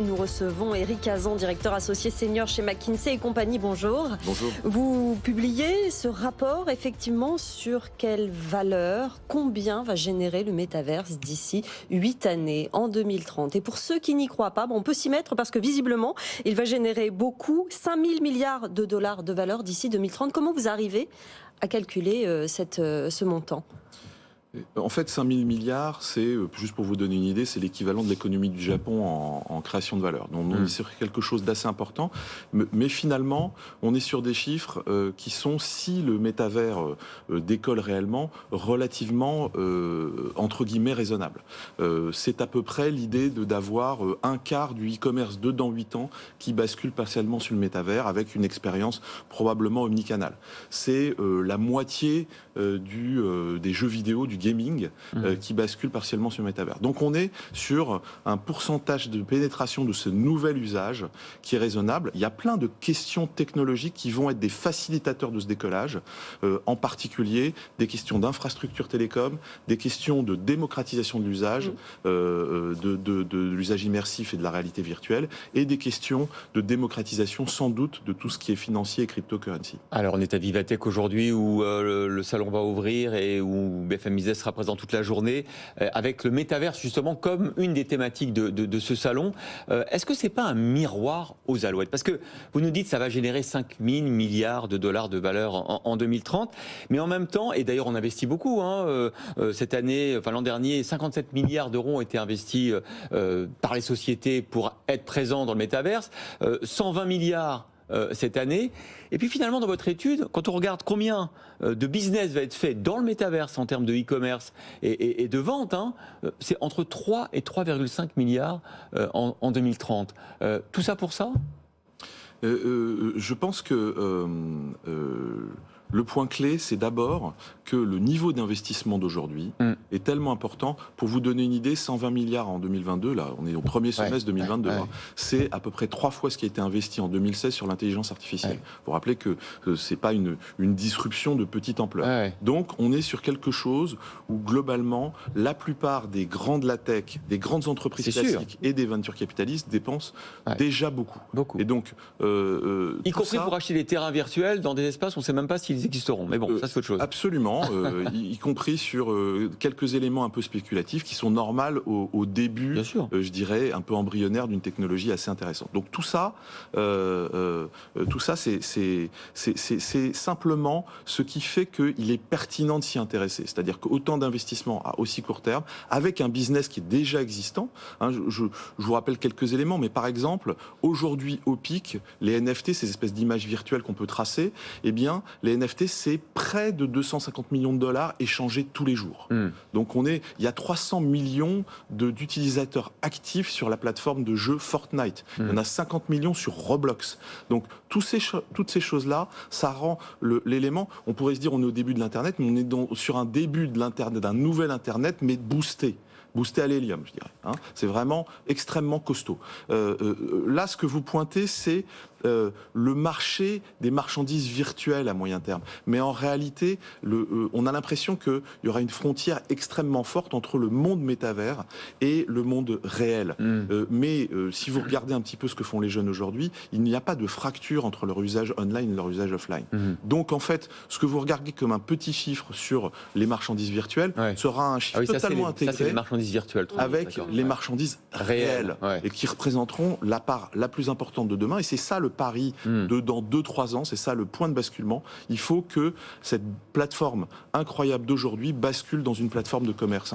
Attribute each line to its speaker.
Speaker 1: Nous recevons Eric Hazan, directeur associé senior chez McKinsey et compagnie. Bonjour.
Speaker 2: Bonjour.
Speaker 1: Vous publiez ce rapport effectivement sur quelle valeur, combien va générer le métaverse d'ici 8 années, en 2030. Et pour ceux qui n'y croient pas, on peut s'y mettre parce que visiblement, il va générer beaucoup, 5 000 milliards de dollars de valeur d'ici 2030. Comment vous arrivez à calculer ce montant ?
Speaker 2: En fait, 5 000 milliards, c'est, juste pour vous donner une idée, c'est l'équivalent de l'économie du Japon en création de valeur. Donc on est sur quelque chose d'assez important. Mais finalement, on est sur des chiffres qui sont, si le métavers décolle réellement, relativement, entre guillemets, raisonnables. C'est à peu près l'idée d'avoir un quart du e-commerce dans 8 ans qui bascule partiellement sur le métavers avec une expérience probablement omnicanale. C'est la moitié des jeux vidéo, du gaming, qui bascule partiellement sur le métavers. Donc on est sur un pourcentage de pénétration de ce nouvel usage qui est raisonnable. Il y a plein de questions technologiques qui vont être des facilitateurs de ce décollage, en particulier des questions d'infrastructure télécom, des questions de démocratisation de l'usage, de l'usage immersif et de la réalité virtuelle, et des questions de démocratisation sans doute de tout ce qui est financier et cryptocurrency.
Speaker 3: Alors on est à Vivatech aujourd'hui où le salon va ouvrir et où BFM Business sera présent toute la journée, avec le métaverse justement comme une des thématiques de ce salon. Est-ce que c'est pas un miroir aux alouettes? Parce que vous nous dites que ça va générer 5 000 milliards de dollars de valeur en 2030, mais en même temps, et d'ailleurs on investit beaucoup, cette année, enfin l'an dernier, 57 milliards d'euros ont été investis par les sociétés pour être présents dans le métaverse, 120 milliards cette année. Et puis finalement, dans votre étude, quand on regarde combien de business va être fait dans le métaverse en termes de e-commerce et de vente, c'est entre 3 et 3,5 milliards en 2030. Tout ça pour ça ?
Speaker 2: Je pense que le point clé, c'est d'abord que le niveau d'investissement d'aujourd'hui est tellement important. Pour vous donner une idée, 120 milliards en 2022, là, on est au premier semestre 2022, c'est à peu près 3 fois ce qui a été investi en 2016 sur l'intelligence artificielle. Vous rappelez que c'est pas une disruption de petite ampleur. Donc, on est sur quelque chose où, globalement, la plupart des grands de la tech, des grandes entreprises classiques et des venture capitalistes dépensent déjà beaucoup. Et donc,
Speaker 3: y compris pour acheter des terrains virtuels dans des espaces, on ne sait même pas s'ils existeront. Mais bon, ça c'est autre chose.
Speaker 2: Absolument, y compris sur quelques éléments un peu spéculatifs qui sont normaux au début, je dirais, un peu embryonnaire d'une technologie assez intéressante. Donc tout ça, c'est simplement ce qui fait qu'il est pertinent de s'y intéresser. C'est-à-dire qu'autant d'investissements à aussi court terme, avec un business qui est déjà existant. Je vous rappelle quelques éléments, mais par exemple, aujourd'hui au pic, les NFT, ces espèces d'images virtuelles qu'on peut tracer, eh bien, les NFT, c'est près de 250 millions de dollars échangés tous les jours. Donc il y a 300 millions d'utilisateurs actifs sur la plateforme de jeu Fortnite. Il y en a 50 millions sur Roblox. Donc toutes ces choses-là, ça rend l'élément, on pourrait se dire on est au début de l'Internet, mais on est sur un début de l'Internet, d'un nouvel Internet, mais boosté à l'hélium, je dirais. C'est vraiment extrêmement costaud. Là, ce que vous pointez, c'est le marché des marchandises virtuelles à moyen terme. Mais en réalité, on a l'impression qu'il y aura une frontière extrêmement forte entre le monde métavers et le monde réel. Mais si vous regardez un petit peu ce que font les jeunes aujourd'hui, il n'y a pas de fracture entre leur usage online et leur usage offline. Donc en fait, ce que vous regardez comme un petit chiffre sur les marchandises virtuelles sera un chiffre totalement intégré
Speaker 3: virtuelles,
Speaker 2: avec les marchandises réelles et qui représenteront la part la plus importante de demain. Et c'est ça le pari dans 2-3 ans, c'est ça le point de basculement. Il faut que cette plateforme incroyable d'aujourd'hui bascule dans une plateforme de commerce